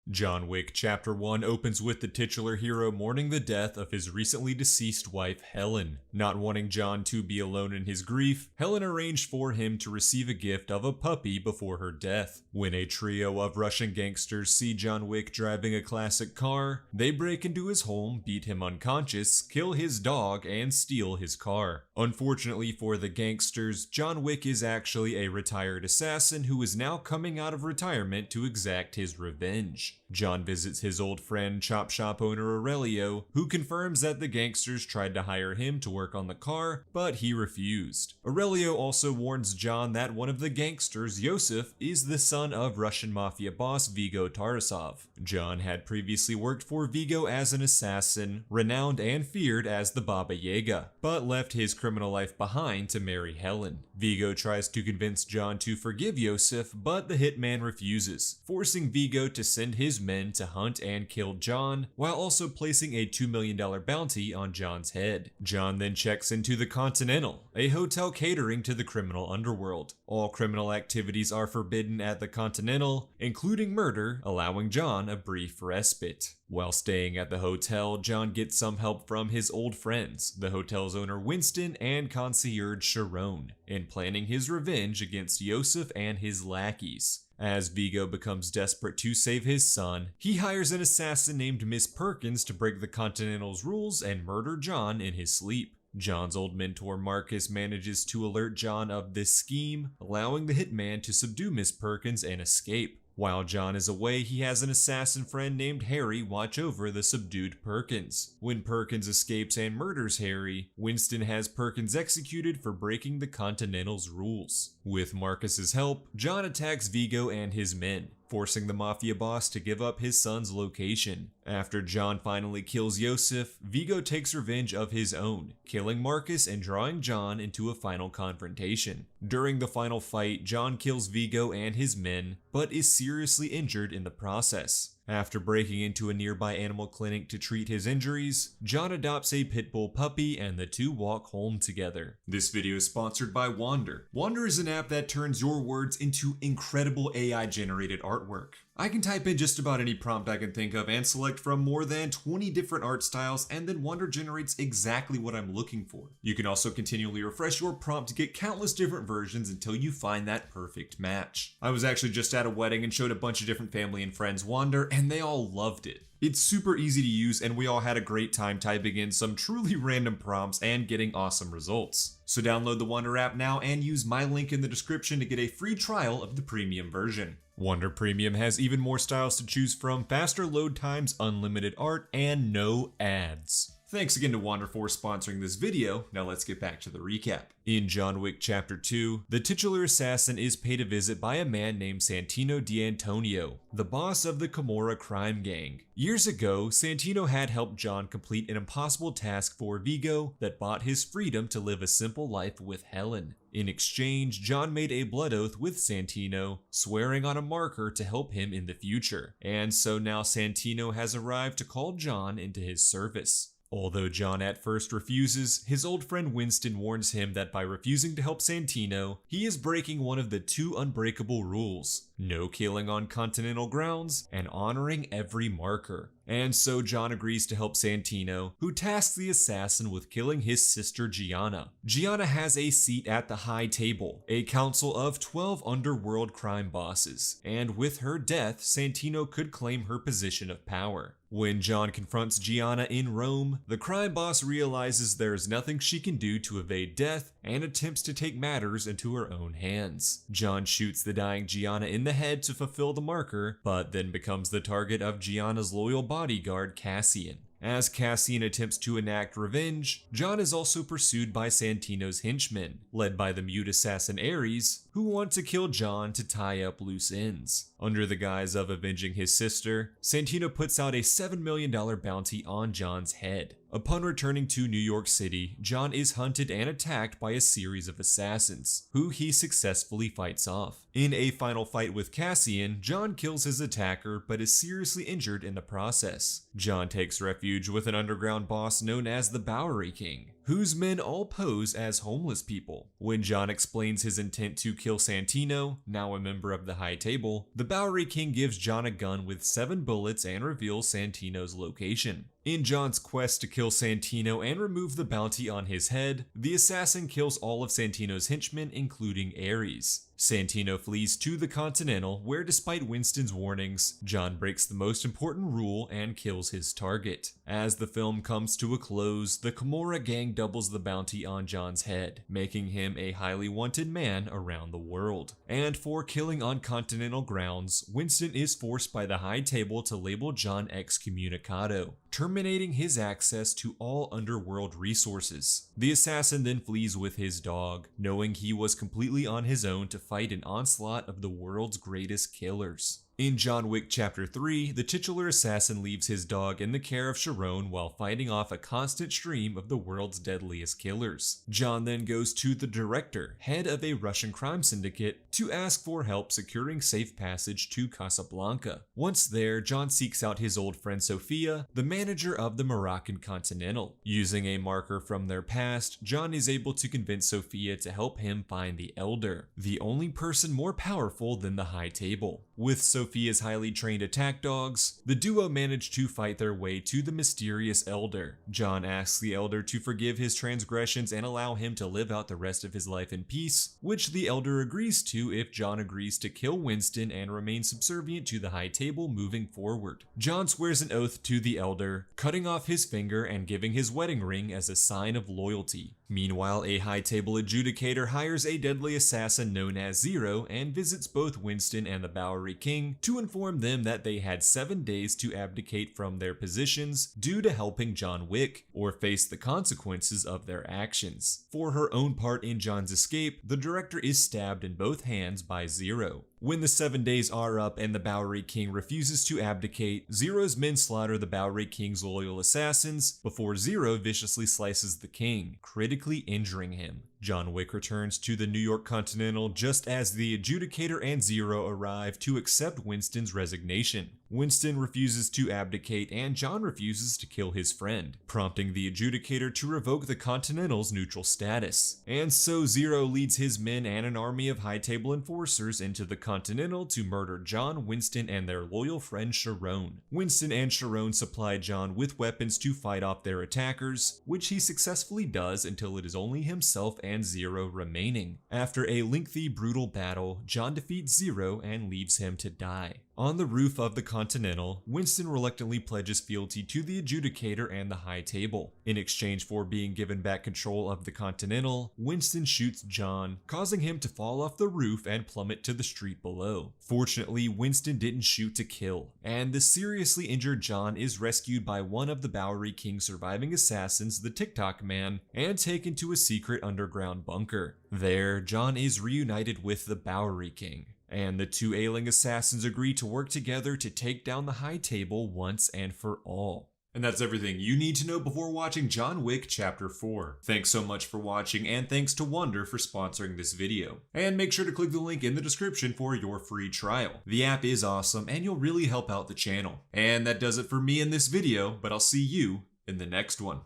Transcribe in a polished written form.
John Wick Chapter 1 opens with the titular hero mourning the death of his recently deceased wife, Helen. Not wanting John to be alone in his grief, Helen arranged for him to receive a gift of a puppy before her death. When a trio of Russian gangsters see John Wick driving a classic car, they break into his home, beat him unconscious, kill his dog, and steal his car. Unfortunately for the gangsters, John Wick is actually a retired assassin who is now coming out of retirement to exact his revenge. John visits his old friend, chop shop owner Aurelio, who confirms that the gangsters tried to hire him to work on the car, but he refused. Aurelio also warns John that one of the gangsters, Yosef, is the son of Russian mafia boss Vigo Tarasov. John had previously worked for Vigo as an assassin, renowned and feared as the Baba Yaga, but left his criminal life behind to marry Helen. Vigo tries to convince John to forgive Yosef, but the hitman refuses, forcing Vigo to send his men to hunt and kill John, while also placing a $2 million bounty on John's head. John then checks into the Continental, a hotel catering to the criminal underworld. All criminal activities are forbidden at the Continental, including murder, allowing John a brief respite. While staying at the hotel, John gets some help from his old friends, the hotel's owner Winston and concierge Sharon, in planning his revenge against Yosef and his lackeys. As Vigo becomes desperate to save his son, he hires an assassin named Miss Perkins to break the Continental's rules and murder John in his sleep. John's old mentor Marcus manages to alert John of this scheme, allowing the hitman to subdue Miss Perkins and escape. While John is away, he has an assassin friend named Harry watch over the subdued Perkins. When Perkins escapes and murders Harry, Winston has Perkins executed for breaking the Continental's rules. With Marcus's help, John attacks Vigo and his men, forcing the mafia boss to give up his son's location. After John finally kills Yosef, Vigo takes revenge of his own, killing Marcus and drawing John into a final confrontation. During the final fight, John kills Vigo and his men, but is seriously injured in the process. After breaking into a nearby animal clinic to treat his injuries, John adopts a pit bull puppy and the two walk home together. This video is sponsored by Wander. Wander is an app that turns your words into incredible AI-generated artwork. I can type in just about any prompt I can think of and select from more than 20 different art styles, and then Wander generates exactly what I'm looking for. You can also continually refresh your prompt to get countless different versions until you find that perfect match. I was actually just at a wedding and showed a bunch of different family and friends Wander, and they all loved it. It's super easy to use, and we all had a great time typing in some truly random prompts and getting awesome results. So download the Wander app now and use my link in the description to get a free trial of the premium version. Wander Premium has even more styles to choose from, faster load times, unlimited art, and no ads. Thanks again to Wander for sponsoring this video. Now let's get back to the recap. In John Wick Chapter 2, the titular assassin is paid a visit by a man named Santino D'Antonio, the boss of the Camorra crime gang. Years ago, Santino had helped John complete an impossible task for Vigo that bought his freedom to live a simple life with Helen. In exchange, John made a blood oath with Santino, swearing on a marker to help him in the future. And so now Santino has arrived to call John into his service. Although John at first refuses, his old friend Winston warns him that by refusing to help Santino, he is breaking one of the two unbreakable rules: no killing on Continental grounds and honoring every marker. And so John agrees to help Santino, who tasks the assassin with killing his sister Gianna. Gianna has a seat at the High Table, a council of 12 underworld crime bosses, and with her death, Santino could claim her position of power. When John confronts Gianna in Rome, the crime boss realizes there is nothing she can do to evade death and attempts to take matters into her own hands. John shoots the dying Gianna in the head to fulfill the marker, but then becomes the target of Gianna's loyal bodyguard Cassian. As Cassian attempts to enact revenge, John is also pursued by Santino's henchmen, led by the mute assassin Ares, who want to kill John to tie up loose ends. Under the guise of avenging his sister, Santino puts out a $7 million bounty on John's head. Upon returning to New York City, John is hunted and attacked by a series of assassins, who he successfully fights off. In a final fight with Cassian, John kills his attacker but is seriously injured in the process. John takes refuge with an underground boss known as the Bowery King, whose men all pose as homeless people. When Jon explains his intent to kill Santino, now a member of the High Table, the Bowery King gives Jon a gun with 7 bullets and reveals Santino's location. In Jon's quest to kill Santino and remove the bounty on his head, the assassin kills all of Santino's henchmen, including Ares. Santino flees to the Continental, where despite Winston's warnings, Jon breaks the most important rule and kills his target. As the film comes to a close, the Kimura gang doubles the bounty on Jon's head, making him a highly wanted man around the world. And for killing on Continental grounds, Winston is forced by the High Table to label Jon excommunicado, terminating his access to all underworld resources. The assassin then flees with his dog, knowing he was completely on his own to fight an onslaught of the world's greatest killers. In John Wick Chapter 3, the titular assassin leaves his dog in the care of Chiron while fighting off a constant stream of the world's deadliest killers. Jon then goes to the director, head of a Russian crime syndicate, to ask for help securing safe passage to Casablanca. Once there, Jon seeks out his old friend Sophia, the manager of the Moroccan Continental. Using a marker from their past, Jon is able to convince Sophia to help him find the Elder, the only person more powerful than the High Table. With Sophia's highly trained attack dogs, the duo manage to fight their way to the mysterious Elder. Jon asks the Elder to forgive his transgressions and allow him to live out the rest of his life in peace, which the Elder agrees to if Jon agrees to kill Winston and remain subservient to the High Table moving forward. Jon swears an oath to the Elder, cutting off his finger and giving his wedding ring as a sign of loyalty. Meanwhile, a High Table adjudicator hires a deadly assassin known as Zero and visits both Winston and the Bowery King to inform them that they had 7 days to abdicate from their positions due to helping John Wick, or face the consequences of their actions. For her own part in Jon's escape, the director is stabbed in both hands by Zero. When the 7 days are up and the Bowery King refuses to abdicate, Zero's men slaughter the Bowery King's loyal assassins before Zero viciously slices the king, critically injuring him. John Wick returns to the New York Continental just as the adjudicator and Zero arrive to accept Winston's resignation. Winston refuses to abdicate and Jon refuses to kill his friend, prompting the adjudicator to revoke the Continental's neutral status. And so Zero leads his men and an army of High Table enforcers into the Continental to murder Jon, Winston, and their loyal friend Chiron. Winston and Chiron supply Jon with weapons to fight off their attackers, which he successfully does until it is only himself and Zero remaining. After a lengthy, brutal battle, Jon defeats Zero and leaves him to die. On the roof of the Continental, Winston reluctantly pledges fealty to the adjudicator and the High Table. In exchange for being given back control of the Continental, Winston shoots Jon, causing him to fall off the roof and plummet to the street below. Fortunately, Winston didn't shoot to kill, and the seriously injured Jon is rescued by one of the Bowery King's surviving assassins, the TikTok Man, and taken to a secret underground bunker. There, Jon is reunited with the Bowery King, and the two ailing assassins agree to work together to take down the High Table once and for all. And that's everything you need to know before watching John Wick Chapter 4. Thanks so much for watching, and thanks to Wonder for sponsoring this video. And make sure to click the link in the description for your free trial. The app is awesome, and you'll really help out the channel. And that does it for me in this video, but I'll see you in the next one.